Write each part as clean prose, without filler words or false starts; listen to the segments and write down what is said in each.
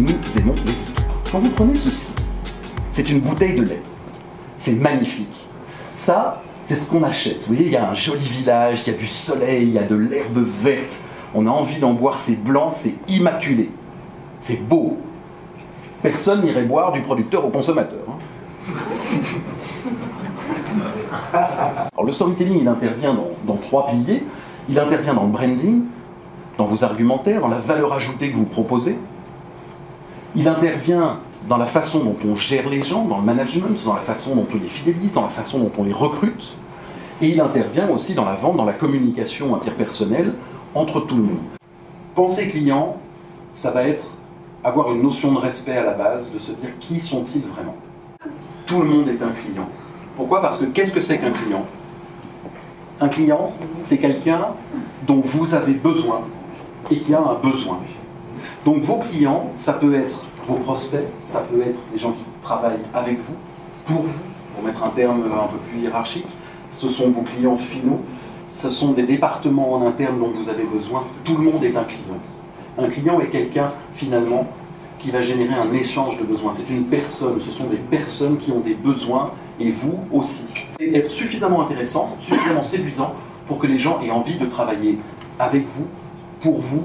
nous aimons les histoires. Quand vous prenez ceci, c'est une bouteille de lait. C'est magnifique. Ça, c'est ce qu'on achète. Vous voyez, il y a un joli village, il y a du soleil, il y a de l'herbe verte. On a envie d'en boire, c'est blanc, c'est immaculé. C'est beau. Personne n'irait boire du producteur au consommateur. Alors, le storytelling, il intervient dans 3 piliers. Il intervient dans le branding, dans vos argumentaires, dans la valeur ajoutée que vous proposez. Il intervient dans la façon dont on gère les gens, dans le management, dans la façon dont on les fidélise, dans la façon dont on les recrute. Et il intervient aussi dans la vente, dans la communication interpersonnelle entre tout le monde. Penser client, ça va être avoir une notion de respect à la base, de se dire qui sont-ils vraiment. Tout le monde est un client. Pourquoi? Parce que qu'est-ce que c'est qu'un client? Un client, c'est quelqu'un dont vous avez besoin et qui a un besoin. Donc vos clients, ça peut être vos prospects, ça peut être les gens qui travaillent avec vous, pour mettre un terme un peu plus hiérarchique. Ce sont vos clients finaux, ce sont des départements en interne dont vous avez besoin. Tout le monde est un client. Un client est quelqu'un, finalement, qui va générer un échange de besoins. C'est une personne, ce sont des personnes qui ont des besoins, et vous aussi. Et être suffisamment intéressant, suffisamment séduisant, pour que les gens aient envie de travailler avec vous, pour vous,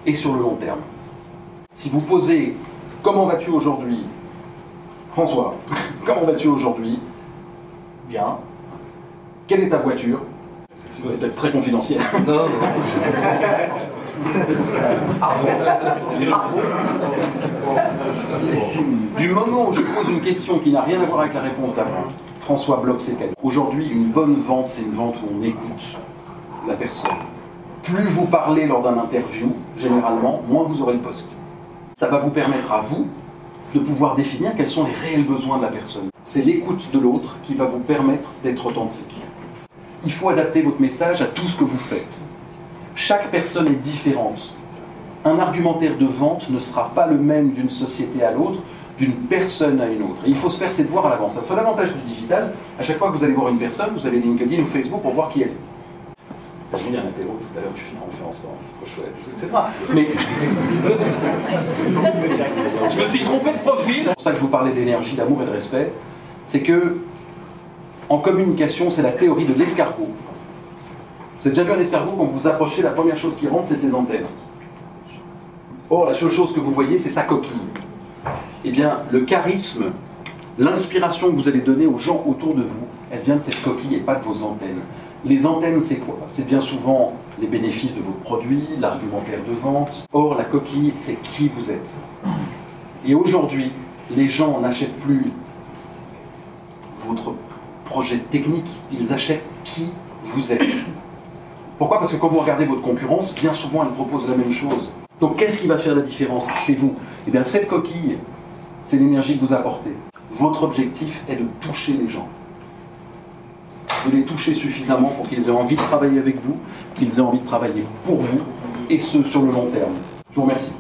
et sur le long terme. Si vous posez « Comment vas-tu aujourd'hui » François, comment vas-tu aujourd'hui? Bien. Quelle est ta voiture? C'est peut-être très confidentiel. Non. Du moment où je pose une question qui n'a rien à voir avec la réponse d'avant, François bloque ses canaux. Aujourd'hui, une bonne vente, c'est une vente où on écoute la personne. Plus vous parlez lors d'un interview, généralement, moins vous aurez le poste. Ça va vous permettre à vous de pouvoir définir quels sont les réels besoins de la personne. C'est l'écoute de l'autre qui va vous permettre d'être authentique. Il faut adapter votre message à tout ce que vous faites. Chaque personne est différente. Un argumentaire de vente ne sera pas le même d'une société à l'autre, d'une personne à une autre. Et il faut se faire ses devoirs à l'avance. C'est l'avantage du digital. À chaque fois que vous allez voir une personne, vous avez LinkedIn ou Facebook pour voir qui elle est. Il y a un apéro tout à l'heure, on fait ensemble, c'est trop chouette, etc. Mais je me suis trompé de profil. C'est pour ça que je vous parlais d'énergie, d'amour et de respect. C'est que, en communication, c'est la théorie de l'escargot. Vous avez déjà vu un escargot, quand vous vous approchez, la première chose qui rentre, c'est ses antennes. Or, la seule chose que vous voyez, c'est sa coquille. Eh bien, le charisme, l'inspiration que vous allez donner aux gens autour de vous, elle vient de cette coquille et pas de vos antennes. Les antennes, c'est quoi? C'est bien souvent les bénéfices de vos produits, l'argumentaire de vente. Or, la coquille, c'est qui vous êtes. Et aujourd'hui, les gens n'achètent plus votre projet technique, ils achètent qui vous êtes. Pourquoi? Parce que quand vous regardez votre concurrence, bien souvent, elle propose la même chose. Donc, qu'est-ce qui va faire la différence? C'est vous. Eh bien, cette coquille, c'est l'énergie que vous apportez. Votre objectif est de toucher les gens. De les toucher suffisamment pour qu'ils aient envie de travailler avec vous, qu'ils aient envie de travailler pour vous, et ce, sur le long terme. Je vous remercie.